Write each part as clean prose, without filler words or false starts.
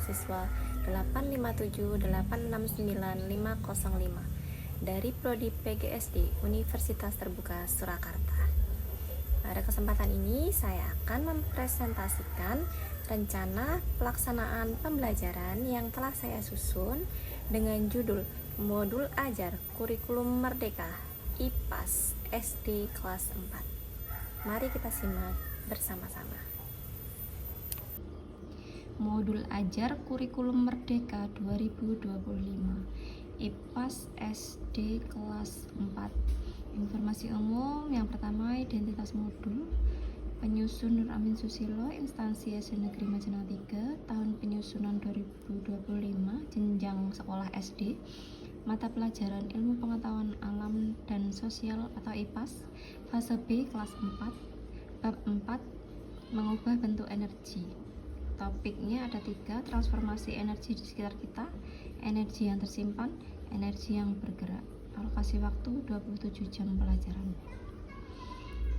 siswa 857869505 dari Prodi PGSD Universitas Terbuka Surakarta. Pada kesempatan ini saya akan mempresentasikan rencana pelaksanaan pembelajaran yang telah saya susun dengan judul Modul Ajar Kurikulum Merdeka IPAS SD kelas 4. Mari kita simak bersama-sama. Modul Ajar Kurikulum Merdeka 2025 IPAS SD kelas 4. Informasi umum yang pertama, identitas modul. Penyusun Nur Amin Susilo, instansi SD Negeri Majenang 3, tahun penyusunan 2025, jenjang sekolah SD. Mata pelajaran Ilmu Pengetahuan Alam dan Sosial atau IPAS, fase B kelas 4, bab 4, mengubah bentuk energi. Topiknya ada 3, transformasi energi di sekitar kita, energi yang tersimpan, energi yang bergerak. Alokasi waktu 27 jam pelajaran.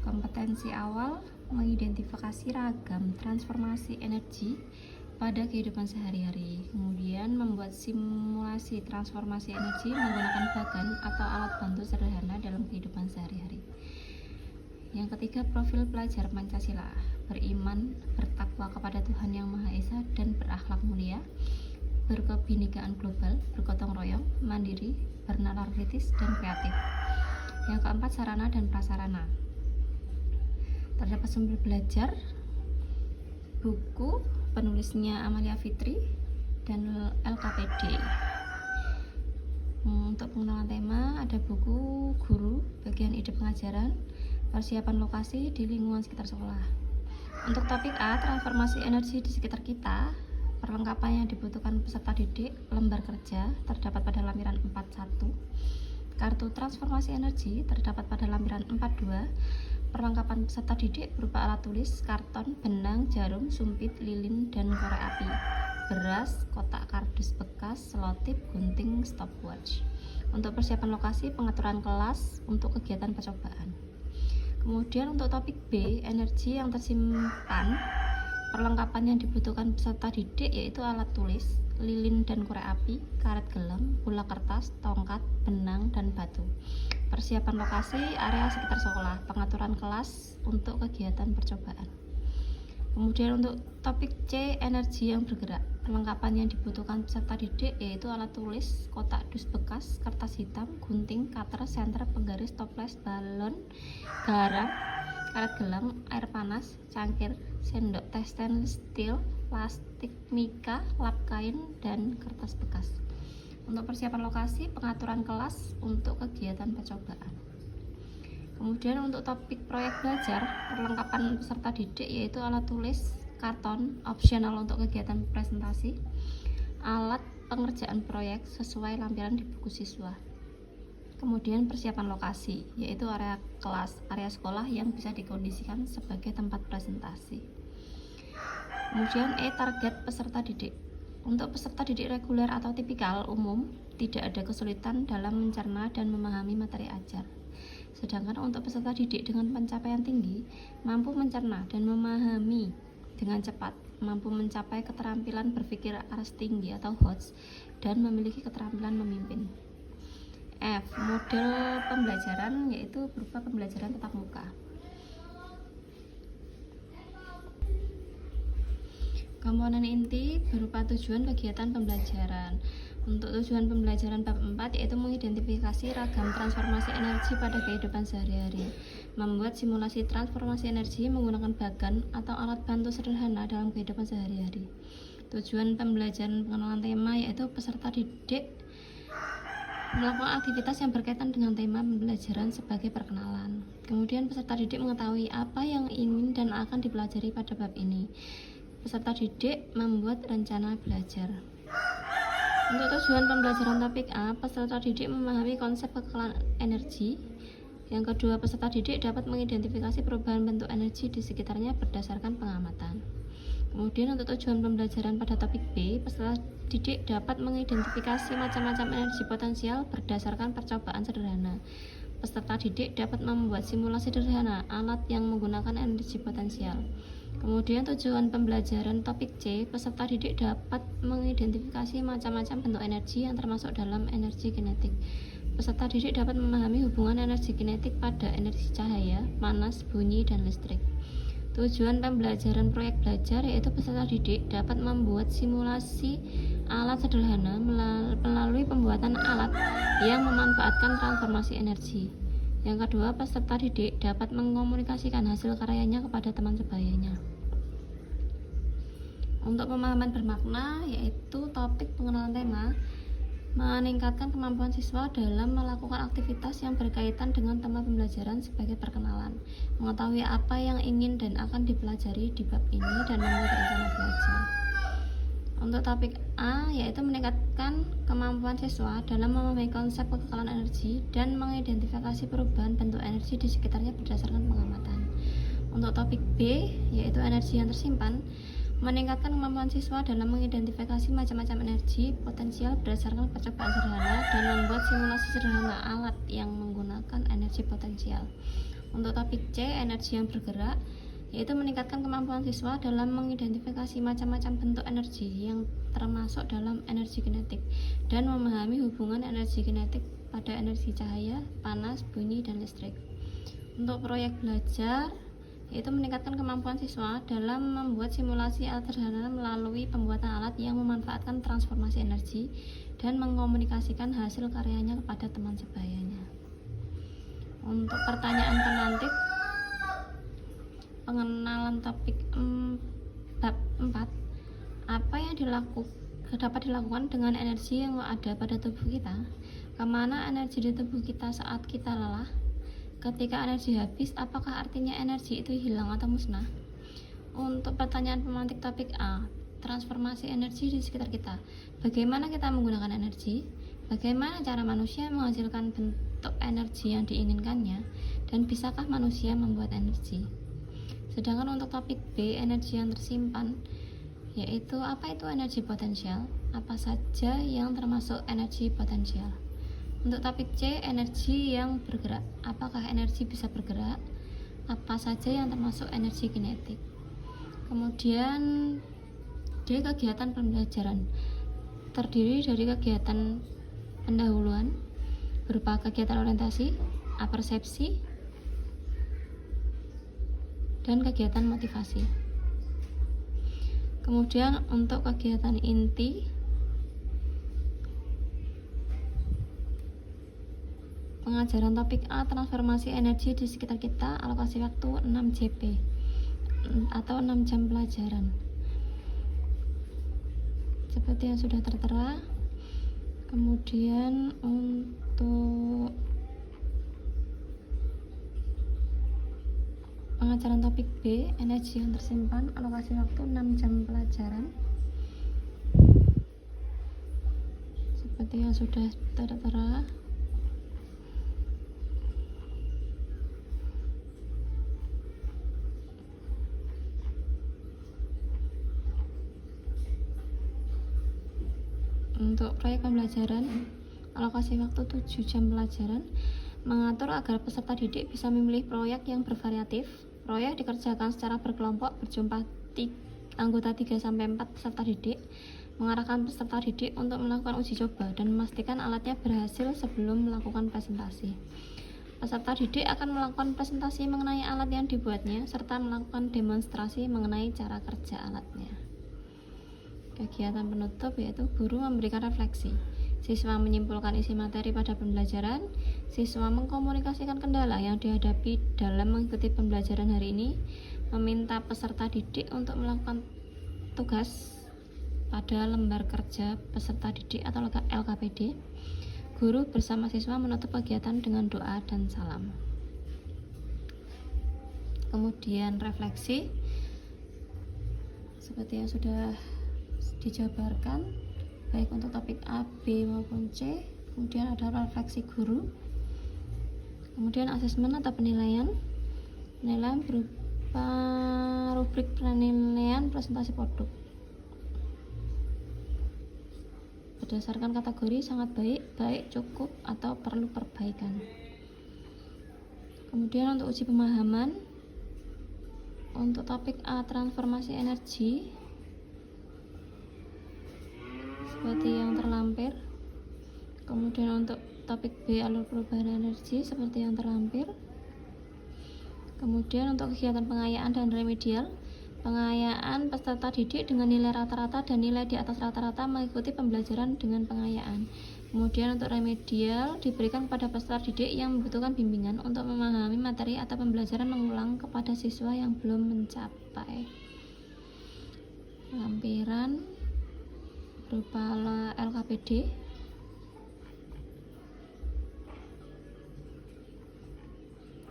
Kompetensi awal, mengidentifikasi ragam transformasi energi pada kehidupan sehari-hari. Kemudian membuat simulasi transformasi energi menggunakan bagan atau alat bantu sederhana dalam kehidupan sehari-hari. Yang ketiga, profil pelajar Pancasila, beriman, bertakwa kepada Tuhan Yang Maha Esa dan berakhlak mulia, berkebinekaan global, bergotong royong, mandiri, bernalar kritis, dan kreatif. Yang keempat, sarana dan prasarana. Terdapat sumber belajar, buku, penulisnya Amalia Fitri, dan LKPD. Untuk pengenalan tema, ada buku guru, bagian ide pengajaran, persiapan lokasi di lingkungan sekitar sekolah. Untuk topik A, transformasi energi di sekitar kita, perlengkapan yang dibutuhkan peserta didik, lembar kerja, terdapat pada lampiran 41. Kartu transformasi energi terdapat pada lampiran 42. Perlengkapan peserta didik berupa alat tulis, karton, benang, jarum, sumpit, lilin, dan korek api, beras, kotak kardus bekas, selotip, gunting, stopwatch. Untuk persiapan lokasi, pengaturan kelas untuk kegiatan percobaan. Kemudian untuk topik B, energi yang tersimpan, perlengkapan yang dibutuhkan peserta didik yaitu alat tulis, lilin dan korek api, karet gelam, bola kertas, tongkat, benang, dan batu. Persiapan lokasi, area sekitar sekolah, pengaturan kelas untuk kegiatan percobaan. Kemudian untuk topik C, energi yang bergerak, perlengkapan yang dibutuhkan peserta didik yaitu alat tulis, kotak dus bekas, kertas hitam, gunting, cutter, senter, penggaris, toples, balon, garam, karet gelang, air panas, cangkir, sendok teh stainless steel, plastik mika, lap kain, dan kertas bekas. Untuk persiapan lokasi, pengaturan kelas untuk kegiatan percobaan. Kemudian untuk topik proyek belajar, perlengkapan peserta didik yaitu alat tulis, karton, opsional untuk kegiatan presentasi, alat pengerjaan proyek sesuai lampiran di buku siswa. Kemudian persiapan lokasi, yaitu area kelas, area sekolah yang bisa dikondisikan sebagai tempat presentasi. Kemudian target peserta didik. Untuk peserta didik reguler atau tipikal umum, tidak ada kesulitan dalam mencerna dan memahami materi ajar. Sedangkan untuk peserta didik dengan pencapaian tinggi, mampu mencerna dan memahami dengan cepat, mampu mencapai keterampilan berpikir aras tinggi atau HOTS, dan memiliki keterampilan memimpin. F. Model pembelajaran yaitu berupa pembelajaran tatap muka. Komponen inti berupa tujuan kegiatan pembelajaran. Untuk tujuan pembelajaran bab 4 yaitu mengidentifikasi ragam transformasi energi pada kehidupan sehari-hari, membuat simulasi transformasi energi menggunakan bagan atau alat bantu sederhana dalam kehidupan sehari-hari. Tujuan pembelajaran pengenalan tema yaitu peserta didik melakukan aktivitas yang berkaitan dengan tema pembelajaran sebagai perkenalan. Kemudian peserta didik mengetahui apa yang ingin dan akan dipelajari pada bab ini. Peserta didik membuat rencana belajar. Untuk tujuan pembelajaran topik A, peserta didik memahami konsep kekekalan energi. Yang kedua, peserta didik dapat mengidentifikasi perubahan bentuk energi di sekitarnya berdasarkan pengamatan. Kemudian untuk tujuan pembelajaran pada topik B, peserta didik dapat mengidentifikasi macam-macam energi potensial berdasarkan percobaan sederhana. Peserta didik dapat membuat simulasi sederhana alat yang menggunakan energi potensial. Kemudian tujuan pembelajaran topik C, peserta didik dapat mengidentifikasi macam-macam bentuk energi yang termasuk dalam energi kinetik. Peserta didik dapat memahami hubungan energi kinetik pada energi cahaya, panas, bunyi, dan listrik. Tujuan pembelajaran proyek belajar yaitu peserta didik dapat membuat simulasi alat sederhana melalui pembuatan alat yang memanfaatkan transformasi energi. Yang kedua, peserta didik dapat mengkomunikasikan hasil karyanya kepada teman sebayanya. Untuk pemahaman bermakna, yaitu topik pengenalan tema, meningkatkan kemampuan siswa dalam melakukan aktivitas yang berkaitan dengan tema pembelajaran sebagai perkenalan, mengetahui apa yang ingin dan akan dipelajari di bab ini, dan membuat rencana belajar. Untuk topik A, yaitu meningkatkan kemampuan siswa dalam memahami konsep kekekalan energi dan mengidentifikasi perubahan bentuk energi di sekitarnya berdasarkan pengamatan. Untuk topik B, yaitu energi yang tersimpan, meningkatkan kemampuan siswa dalam mengidentifikasi macam-macam energi potensial berdasarkan percobaan sederhana dan membuat simulasi sederhana alat yang menggunakan energi potensial. Untuk topik C, energi yang bergerak, yaitu meningkatkan kemampuan siswa dalam mengidentifikasi macam-macam bentuk energi yang termasuk dalam energi kinetik dan memahami hubungan energi kinetik pada energi cahaya, panas, bunyi, dan listrik. Untuk proyek belajar, yaitu meningkatkan kemampuan siswa dalam membuat simulasi alat sederhana melalui pembuatan alat yang memanfaatkan transformasi energi dan mengkomunikasikan hasil karyanya kepada teman sebayanya. Untuk pertanyaan pemantik, pengenalan topik bab 4, apa yang dapat dilakukan dengan energi yang ada pada tubuh kita? Kemana energi di tubuh kita saat kita lelah? Ketika energi habis, apakah artinya energi itu hilang atau musnah? Untuk pertanyaan pemantik topik A, transformasi energi di sekitar kita. Bagaimana kita menggunakan energi? Bagaimana cara manusia menghasilkan bentuk energi yang diinginkannya? Dan bisakah manusia membuat energi? Sedangkan untuk topik B, energi yang tersimpan, yaitu apa itu energi potensial? Apa saja yang termasuk energi potensial? Untuk topik C, energi yang bergerak. Apakah energi bisa bergerak? Apa saja yang termasuk energi kinetik? Kemudian D, kegiatan pembelajaran. Terdiri dari kegiatan pendahuluan berupa kegiatan orientasi, apersepsi, dan kegiatan motivasi. Kemudian untuk kegiatan inti, pengajaran topik A, transformasi energi di sekitar kita, alokasi waktu 6 JP atau 6 jam pelajaran. Seperti yang sudah tertera. Kemudian untuk pengajaran topik B, energi yang tersimpan, alokasi waktu 6 jam pelajaran. Seperti yang sudah tertera. Untuk proyek pembelajaran, alokasi waktu 7 jam pelajaran, mengatur agar peserta didik bisa memilih proyek yang bervariatif. Proyek dikerjakan secara berkelompok berjumlah anggota 3-4 peserta didik, mengarahkan peserta didik untuk melakukan uji coba dan memastikan alatnya berhasil sebelum melakukan presentasi. Peserta didik akan melakukan presentasi mengenai alat yang dibuatnya serta melakukan demonstrasi mengenai cara kerja alatnya. Kegiatan penutup yaitu guru memberikan refleksi. Siswa menyimpulkan isi materi pada pembelajaran. Siswa mengkomunikasikan kendala yang dihadapi dalam mengikuti pembelajaran hari ini. Meminta peserta didik untuk melakukan tugas pada lembar kerja peserta didik atau LKPD. Guru bersama siswa menutup kegiatan dengan doa dan salam. Kemudian refleksi seperti yang sudah dijabarkan baik untuk topik A, B maupun C. Kemudian ada refleksi guru, kemudian asesmen atau penilaian berupa rubrik penilaian presentasi produk berdasarkan kategori sangat baik, baik, cukup, atau perlu perbaikan. Kemudian untuk uji pemahaman, Untuk topik A, transformasi energi, seperti yang terlampir. Kemudian untuk topik B, alur perubahan energi, seperti yang terlampir. Kemudian untuk kegiatan pengayaan dan remedial, pengayaan peserta didik dengan nilai rata-rata dan nilai di atas rata-rata mengikuti pembelajaran dengan pengayaan. Kemudian untuk remedial diberikan kepada peserta didik yang membutuhkan bimbingan untuk memahami materi atau pembelajaran mengulang kepada siswa yang belum mencapai. Lampiran berupa LKPD,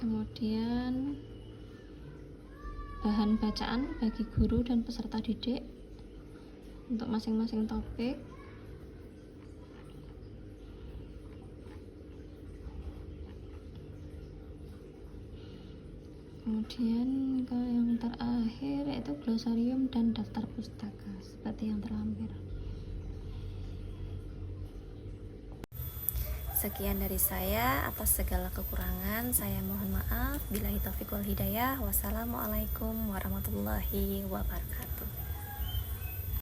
kemudian bahan bacaan bagi guru dan peserta didik untuk masing-masing topik. Kemudian ke yang terakhir yaitu glosarium dan daftar pustaka seperti yang terlampir. Sekian dari saya. Atas segala kekurangan saya mohon maaf. Billahi taufiq wal hidayah. Wassalamualaikum warahmatullahi wabarakatuh.